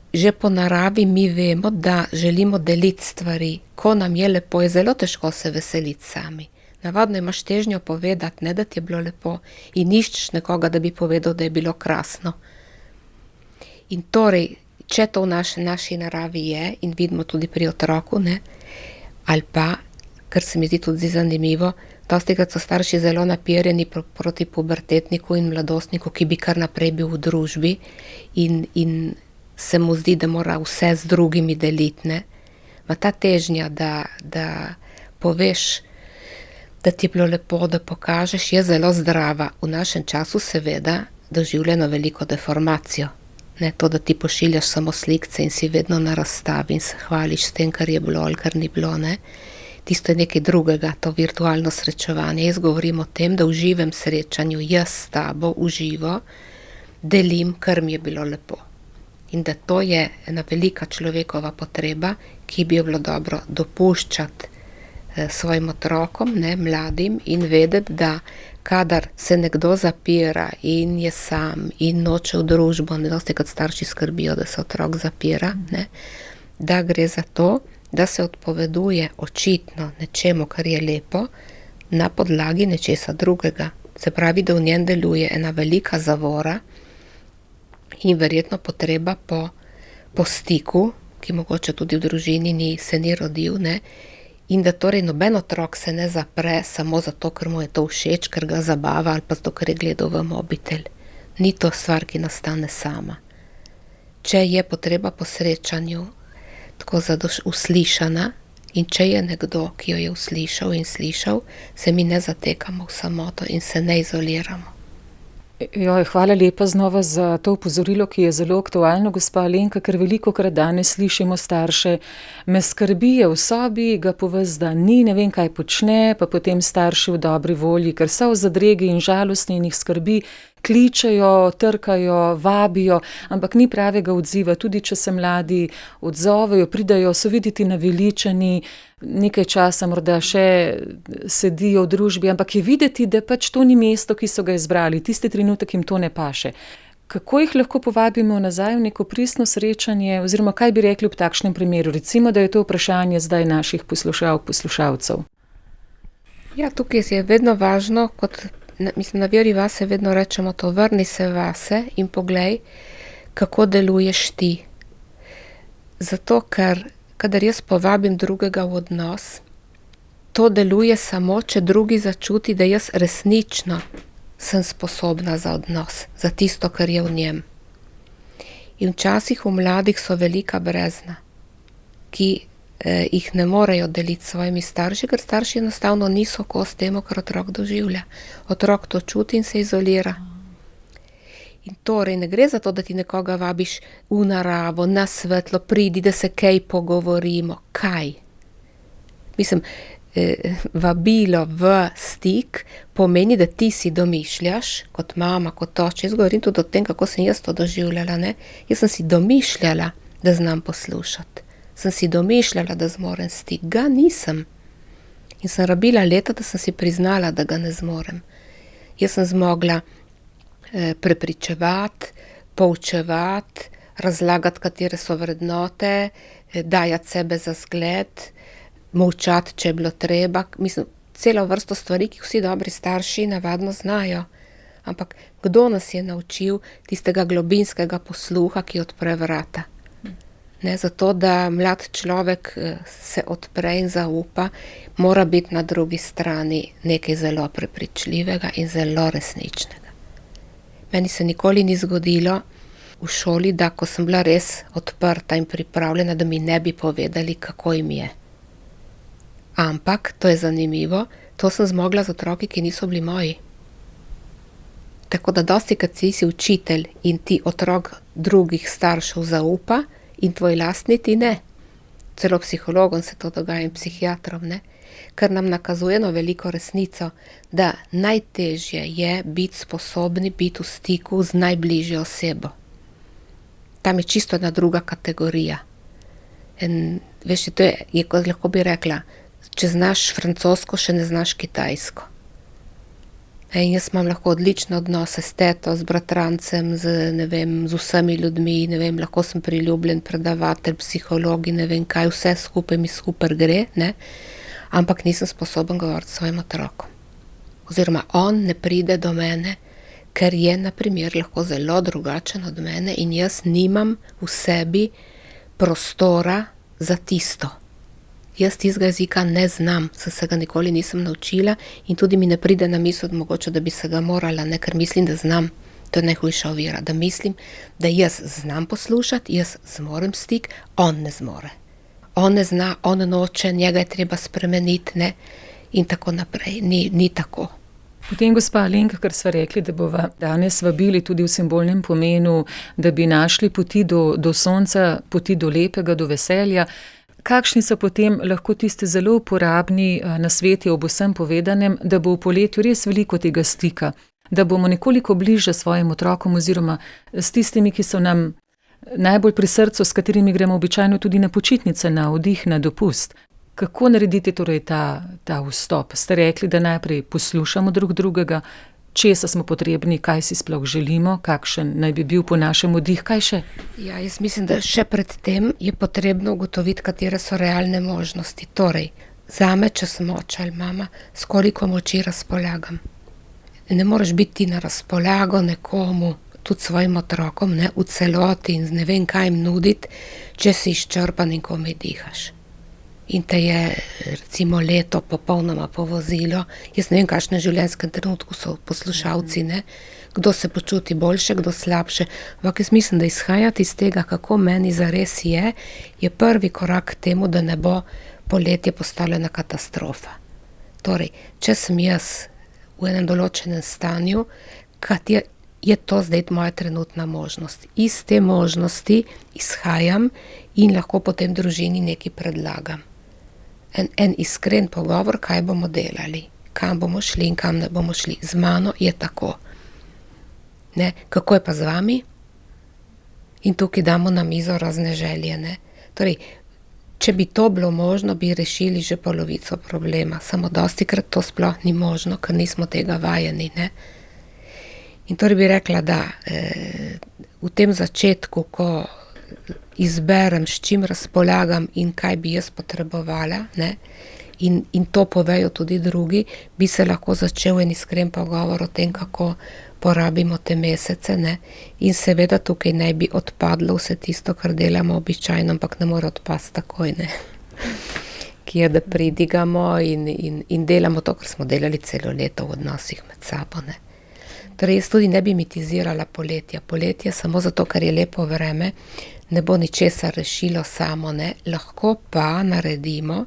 Že po naravi mi vemo, da želimo deliti stvari. Ko nam je lepo, je zelo težko se veseliti sami. Navadno imaš težnjo povedati, ne, da ti je bilo lepo, in iščeš nekoga, da bi povedal, da je bilo krasno. In torej, če to v naši naravi je, in vidimo tudi pri otroku, ne, ali pa, kar se mi zdi tudi zanimivo, dostikrat so starši zelo napirjeni proti pubertetniku in mladostniku, ki bi kar naprej bil v družbi in se mu zdi, da mora vse z drugimi deliti, ne. Ma ta težnja, da poveš, da ti je bilo lepo, da pokažeš, je zelo zdrava. V našem času seveda doživljeno veliko deformacijo. Ne to, da ti pošiljaš samo slikce in si vedno na razstavi in se hvališ s tem, kar je bilo ali kar ni bilo, ne. Tisto je nekaj drugega, to virtualno srečevanje. Jaz govorim o tem, da v živem srečanju jaz s tabo v živo delim, kar mi je bilo lepo. In da to je ena velika človekova potreba, ki bi jo bilo dobro dopuščati svojim otrokom, ne, mladim, in vedeti, da kadar se nekdo zapira in je sam in noče v družbo, ne, dostikrat starši skrbijo, da se otrok zapira, ne, da gre za to, da se odpoveduje očitno nečemu, kar je lepo, na podlagi nečesa drugega. Se pravi, da v njem deluje ena velika zavora in verjetno potreba po stiku, ki mogoče tudi v družini se ni rodil, ne, in da torej noben otrok se ne zapre samo zato, ker mu je to všeč, ker ga zabava ali pa zato, ker je gledal v mobitel. Ni to stvar, ki nastane sama. Če je potreba po srečanju tako uslišana in če je nekdo, ki jo je uslišal in slišal, se mi ne zatekamo v samoto in se ne izoliramo. Joj, hvala lepa znova za to opozorilo, ki je zelo aktualno, gospa Alenka, ker velikokrat danes slišimo starše, me skrbi, je v sobi, ga po ves dan ni, ne vem, kaj počne, pa potem starši v dobri volji, ker so v zadregi in žalostni in jih skrbi, kličejo, trkajo, vabijo, ampak ni pravega odziva, tudi če se mladi odzovejo, pridajo, so videti naveličani, nekaj časa morda še sedijo v družbi, ampak je videti, da pač to ni mesto, ki so ga izbrali, tisti trenutek jim to ne paše. Kako jih lahko povabimo nazaj v neko pristno srečanje, oziroma kaj bi rekli v takšnem primeru? Recimo, da je to vprašanje zdaj naših poslušalcev. Ja, tukaj je vedno važno, na Veri vase vedno rečemo to, vrni se vase in poglej, kako deluješ ti. Zato, ker kadar jaz povabim drugega v odnos, to deluje samo, če drugi začuti, da jaz resnično sem sposobna za odnos, za tisto, kar je v njem. In včasih v mladih so velika brezna, ki jih ne morejo deliti s svojimi starši, ker starši enostavno niso kos temu, kar otrok doživlja. Otrok to čuti in se izolira. In torej ne gre za to, da ti nekoga vabiš v naravo, na svetlo, pridi, da se kaj pogovorimo. Kaj? Mislim, vabilo v stik pomeni, da ti si domišljaš, kot mama, kot oče. Jaz govorim tudi o tem, kako sem jaz to doživljala. Ne? Jaz sem si domišljala, da znam poslušati. Sem si domišljala, da zmorem stik. Ga nisem. In sem rabila leta, da sem si priznala, da ga ne zmorem. Jaz sem zmogla prepričevati, poučevati, razlagati, katere so vrednote, dajati sebe za zgled, molčati, če je bilo treba. Mislim, celo vrsto stvari, ki vsi dobri starši navadno znajo. Ampak kdo nas je naučil tistega globinskega posluha, ki odpre vrata? Ne, zato, da mlad človek se odpre in zaupa, mora biti na drugi strani nekaj zelo prepričljivega in zelo resničnega. Meni se nikoli ni zgodilo v šoli, da ko sem bila res odprta in pripravljena, da mi ne bi povedali, kako jim je. Ampak, to je zanimivo, to sem zmogla z otroki, ki niso bili moji. Tako da dosti, kad si učitelj in ti otrok drugih staršev zaupa, in tvoj lastni ti ne. Celo psihologom se to dogaja in psihiatrom, ne. Kar nam nakazuje eno veliko resnico, da najtežje je biti sposobni biti v stiku z najbližjo osebo. Tam je čisto ena druga kategorija. Veš, to je, kot lahko bi rekla, če znaš francosko, še ne znaš kitajsko. In jaz imam lahko odlične odnose s teto, z bratrancem, z vsemi ljudmi, lahko sem priljubljen predavatelj, psihologi, kaj, vse skupaj mi super gre, ne? Ampak nisem sposoben govoriti s svojim otrokom. Oziroma on ne pride do mene, ker je, na primer, lahko zelo drugačen od mene in jaz nimam v sebi prostora za tisto. Jaz tistega jezika ne znam, se ga nikoli nisem naučila in tudi mi ne pride na misel, mogoče, da bi se ga morala, ne, ker mislim, da znam. To je najhujša ovira, da mislim, da jaz znam poslušati, jaz zmorem stik, on ne zmore. On ne zna, on noče, njega je treba spremeniti, ne, in tako naprej. Ni tako. Potem, gospa Alenka, kar sva rekli, da bova danes vabili tudi v simbolnem pomenu, da bi našli poti do sonca, poti do lepega, do veselja. Kakšni so potem lahko tisti zelo uporabni nasveti ob vsem povedanem, da bo v poletju res veliko tega stika, da bomo nekoliko bliže svojim otrokom oziroma s tistimi, ki so nam najbolj pri srcu, s katerimi gremo običajno tudi na počitnice, na oddih, na dopust. Kako narediti torej ta vstop? Ste rekli, da najprej poslušamo drug drugega, česa smo potrebni, kaj si sploh želimo, kakšen naj bi bil po našem oddih, kaj še? Ja, jaz mislim, da še pred tem je potrebno ugotoviti, katere so realne možnosti. Torej, zame, če sem oče ali mama, s koliko moči razpolagam. Ne moreš biti na razpolago nekomu, tudi svojim otrokom, ne, v celoti in ne vem, kaj jim nuditi, če si izčrpan in komaj dihaš. In te je, recimo, leto popolnoma povozilo. Jaz ne vem, kakšne življenjske trenutku so poslušalci, ne? Kdo se počuti boljše, kdo slabše. Ampak jaz mislim, da izhajati iz tega, kako meni zares je prvi korak k temu, da ne bo poletje postalo ena katastrofa. Torej, če sem jaz v enem določenem stanju, je to zdaj moja trenutna možnost. Iz te možnosti izhajam in lahko potem družini nekaj predlagam. En iskren pogovor, kaj bomo delali, kam bomo šli in kam ne bomo šli. Z mano je tako. Ne? Kako je pa z vami? In tukaj damo na mizo razne želje. Ne? Torej, če bi to bilo možno, bi rešili že polovico problema. Samo dostikrat to sploh ni možno, ker nismo tega vajeni. Ne? In torej bi rekla, da v tem začetku, ko izberem, s čim razpolagam in kaj bi jaz potrebovala, ne? In to povejo tudi drugi, bi se lahko začel en iskren pogovor o tem, kako porabimo te mesece, ne, in seveda tukaj ne bi odpadlo vse tisto, kar delamo običajno, ampak ne more odpasti takoj, ne. Kjer da pridigamo in delamo to, kar smo delali celo leto v odnosih med sabo, ne. Torej, jaz tudi ne bi mitizirala poletja. Poletje samo zato, ker je lepo vreme, ne bo ničesar rešilo samo, ne. Lahko pa naredimo,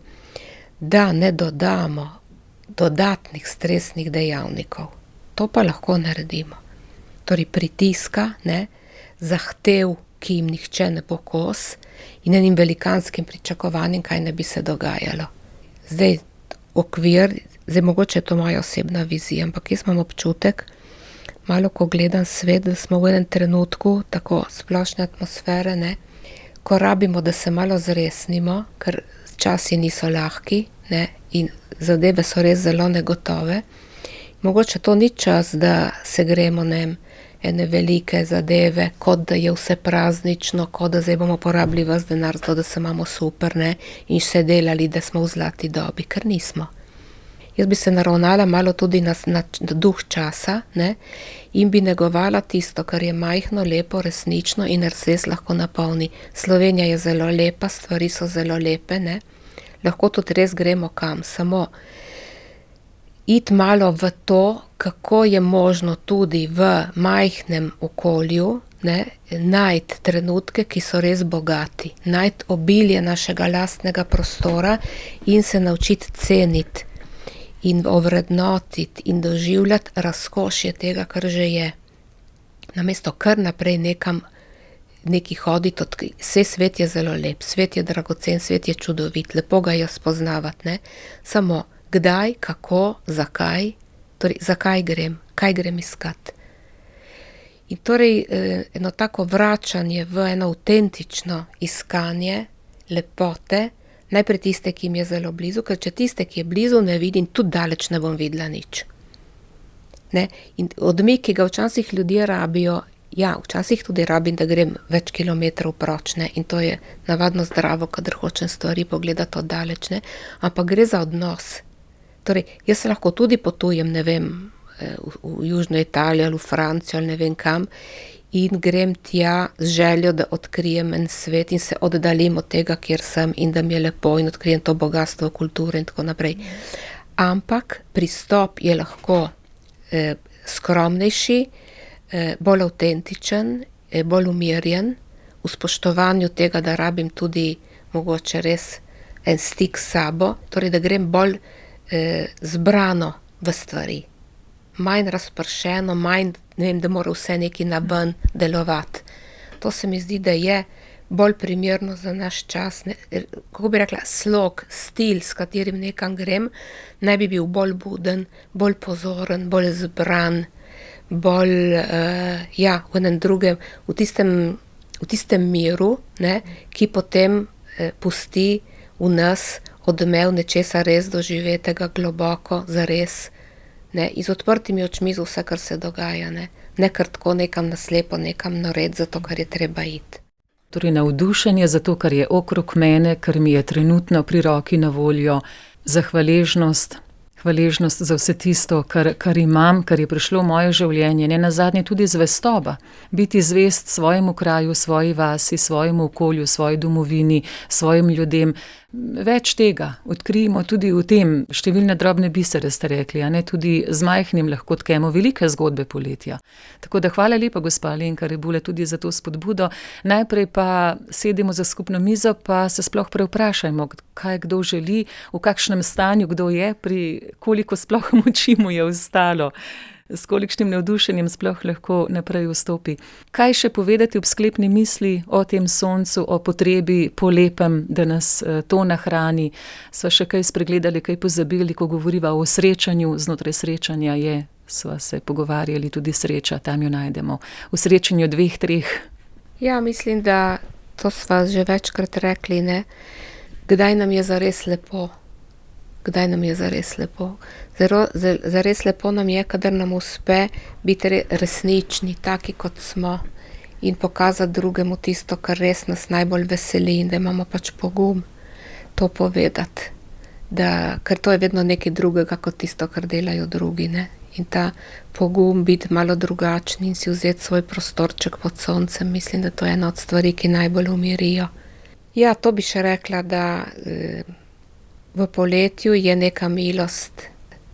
da ne dodamo dodatnih stresnih dejavnikov. To pa lahko naredimo. Torej, pritiska, ne, zahtev, ki jim nihče ne bo kos, in enim velikanskim pričakovanjem, kaj ne bi se dogajalo. Zdaj, mogoče je to moja osebna vizija, ampak jaz imam občutek, malo ko gledam svet, da smo v enem trenutku tako splošne atmosfere, ne, ko rabimo, da se malo zresnimo, ker časi niso lahki, ne, in zadeve so res zelo negotove. Mogoče to ni čas, da se gremo, ne vem, ene velike zadeve, kot da je vse praznično, kot da zdaj bomo porabili ves denar, zato da se imamo super, ne, in še delali, da smo v zlati dobi, ker nismo. Jaz bi se naravnala malo tudi na duh časa, ne, in bi negovala tisto, kar je majhno, lepo, resnično in res lahko napolni. Slovenija je zelo lepa, stvari so zelo lepe, ne. Lahko tudi res gremo kam, samo iti malo v to, kako je možno tudi v majhnem okolju, ne, najti trenutke, ki so res bogati, najti obilje našega lastnega prostora in se naučiti ceniti in ovrednotiti in doživljati razkošje tega, kar že je. Namesto kar naprej neki hoditi, vse svet je zelo lep, svet je dragocen, svet je čudovit, lepo ga je spoznavati, ne, samo kdaj, kako, zakaj, torej zakaj grem, kaj grem iskat. In torej eno tako vračanje v eno avtentično iskanje lepote, najprej tiste, ki mi je zelo blizu, ker če tiste, ki je blizu, ne vidim, tudi daleč ne bom videla nič. Ne? In odmik, ki ga včasih ljudje rabijo, ja, včasih tudi rabim, da grem več kilometrov proč, ne? In to je navadno zdravo, kadar hočem stvari pogledati od daleč, ne? Ampak gre za odnos. Torej, jaz se lahko tudi potujem, ne vem, v Južno Italijo ali v Francijo ali ne vem kam in grem tja z željo, da odkrijem en svet in se oddalim od tega, kjer sem in da mi je lepo in odkrijem to bogatstvo kulture in tako naprej. Ampak pristop je lahko skromnejši, bolj avtentičen, bolj umirjen, v spoštovanju tega, da rabim tudi mogoče res en stik s sabo, torej da grem bolj zbrano v stvari. Manj razpršeno, manj, ne vem, da mora vse nekaj na ven delovati. To se mi zdi, da je bolj primerno za naš čas, ne, kako bi rekla, slog, stil, s katerim nekam grem, naj bi bil bolj buden, bolj pozoren, bolj zbran, bolj, v enem drugem, v tistem miru, ne, ki potem pusti v nas odmev nečesa res doživetega globoko, zares, ne, z odprtimi očmi za vse, kar se dogaja, ne kar tako nekam naslepo, nekam noret, zato kar je treba iti. Torej navdušenje za to, kar je okrog mene, kar mi je trenutno pri roki na voljo, hvaležnost za vse tisto, kar imam, kar je prišlo v moje življenje, ne nazadnje tudi zvestoba. Biti zvest svojemu kraju, svoji vasi, svojemu okolju, svoji domovini, svojim ljudem. Več tega odkrijemo tudi v tem, številne drobne bisere ste rekli, a ne, tudi z majhnim lahko tkemo velike zgodbe poletja. Tako da hvala lepa, gospa Alenka Rebule, tudi za to spodbudo. Najprej pa sedimo za skupno mizo, pa se sploh prevprašajmo, kaj kdo želi, v kakšnem stanju kdo je, pri koliko sploh moči mu je ostalo, s kolikšnim navdušenjem sploh lahko naprej vstopi. Kaj še povedati ob sklepni misli o tem soncu, o potrebi po lepem, da nas to nahrani? Sva še kaj spregledali, kaj pozabili, ko govoriva o srečanju, znotraj srečanja sva se pogovarjali tudi sreča, tam jo najdemo. V srečanju 2, 3. Ja, mislim, da to sva že večkrat rekli, ne? Kdaj nam je zares lepo? Kdaj nam je zares lepo? Zares lepo nam je, kadar nam uspe biti resnični, taki kot smo in pokazati drugemu tisto, kar res nas najbolj veseli in da imamo pač pogum to povedati. Ker to je vedno nekaj drugega kot tisto, kar delajo drugi, ne? In ta pogum biti malo drugačni in si vzeti svoj prostorček pod soncem, mislim, da to je ena od stvari, ki najbolj umirijo. Ja, to bi še rekla, da v poletju je neka milost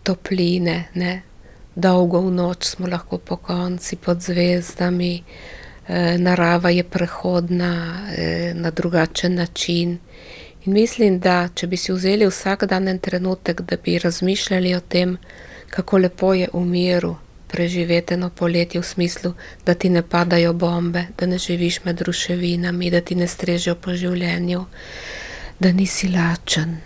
topline, ne? Dolgo v noč smo lahko pokonci pod zvezdami, narava je prehodna na drugačen način. In mislim, da če bi si vzeli vsak dan en trenutek, da bi razmišljali o tem, kako lepo je v miru preživeti eno poletje v smislu, da ti ne padajo bombe, da ne živiš med ruševinami, da ti ne strežejo po življenju, da nisi lačen,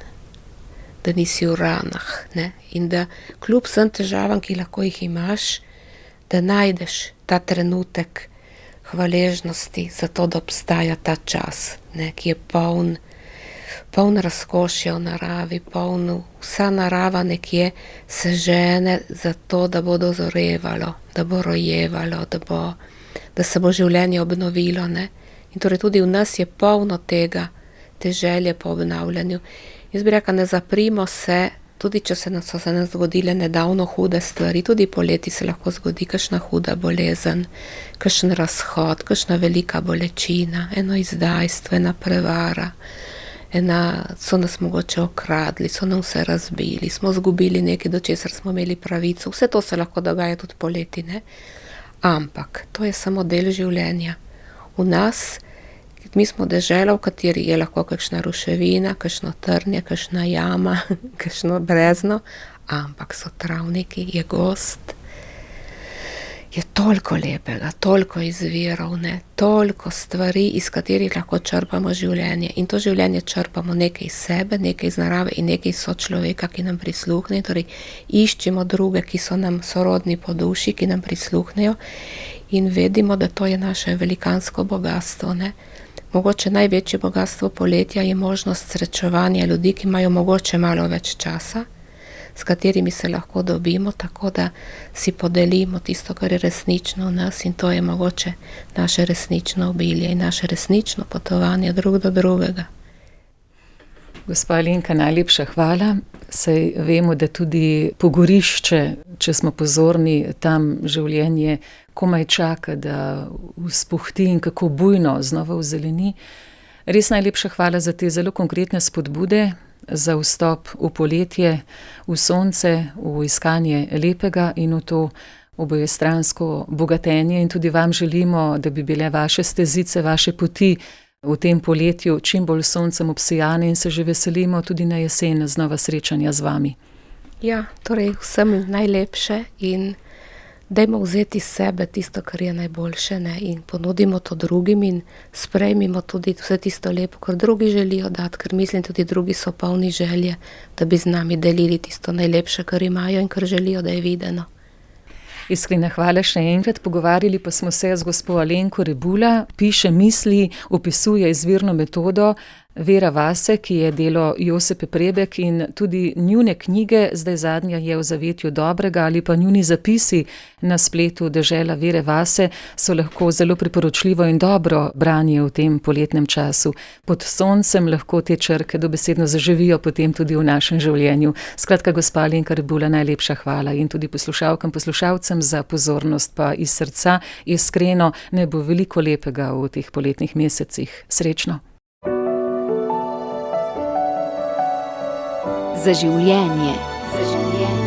da nisi v ranah, ne? In da kljub vsem težavam, ki lahko jih imaš, da najdeš ta trenutek hvaležnosti za to, da obstaja ta čas, ne? Ki je poln razkošja v naravi, vsa narava nekje se žene za to, da bo dozorevalo, da bo rojevalo, da se bo življenje obnovilo, ne? In torej tudi v nas je polno tega, te želje po obnavljanju. Jaz bi rekla, ne zaprimo se, tudi če so se nas zgodile nedavno hude stvari, tudi poleti se lahko zgodi kakšna huda bolezen, kakšen razhod, kakšna velika bolečina, eno izdajstvo, ena prevara, so nas mogoče okradli, so nam vse razbili, smo zgubili nekaj, do česar smo imeli pravico, vse to se lahko dogaja tudi poleti, ne? Ampak to je samo del življenja. V nas, mi smo dežela, v kateri je lahko kakšna ruševina, kakšno trnje, kakšna jama, kakšno brezno, ampak so travniki, je gozd, je toliko lepega, toliko izvirov, ne, toliko stvari, iz katerih lahko črpamo življenje. In to življenje črpamo nekaj iz sebe, nekaj iz narave in nekaj iz sočloveka, ki nam prisluhne. Torej, iščimo druge, ki so nam sorodni po duši, ki nam prisluhnejo in vedimo, da to je naše velikansko bogatstvo, ne. Mogoče največje bogatstvo poletja je možnost srečevanja ljudi, ki imajo mogoče malo več časa, s katerimi se lahko dobimo, tako da si podelimo tisto, kar je resnično v nas in to je mogoče naše resnično obilje in naše resnično potovanje drug do drugega. Gospa Alenka, najlepša hvala. Saj vemo, da tudi pogorišče, če smo pozorni, tam življenje komaj čaka, da vzpuhti in kako bujno znova ozeleni. Res najlepša hvala za te zelo konkretne spodbude, za vstop v poletje, v sonce, v iskanje lepega in v to obojestransko bogatenje. In tudi vam želimo, da bi bile vaše stezice, vaše poti v tem poletju čim bolj soncem obsijane in se že veselimo tudi na jesen znova srečanja z vami. Ja, torej vsem najlepše in dajmo vzeti iz sebe tisto, kar je najboljše, ne, in ponudimo to drugim in sprejmimo tudi vse tisto lepo, kar drugi želijo dati, ker mislim, tudi drugi so polni želje, da bi z nami delili tisto najlepše, kar imajo in kar želijo, da je videno. Iskrena hvala še enkrat. Pogovarjali pa smo se z gospo Alenko Rebula, piše misli, opisuje izvirno metodo Vera vase, ki je delo Josepe Prebek in tudi njune knjige, zdaj zadnja je V zavetju dobrega ali pa njuni zapisi na spletu Dežela Vere vase so lahko zelo priporočljivo in dobro branje v tem poletnem času. Pod soncem lahko te črke dobesedno zaživijo potem tudi v našem življenju. Skratka, gospa Alenka Rebula, najlepša hvala in tudi poslušalkam, poslušalcem za pozornost, pa iz srca iskreno naj bo veliko lepega v teh poletnih mesecih. Srečno. Za življenje. Za življenje.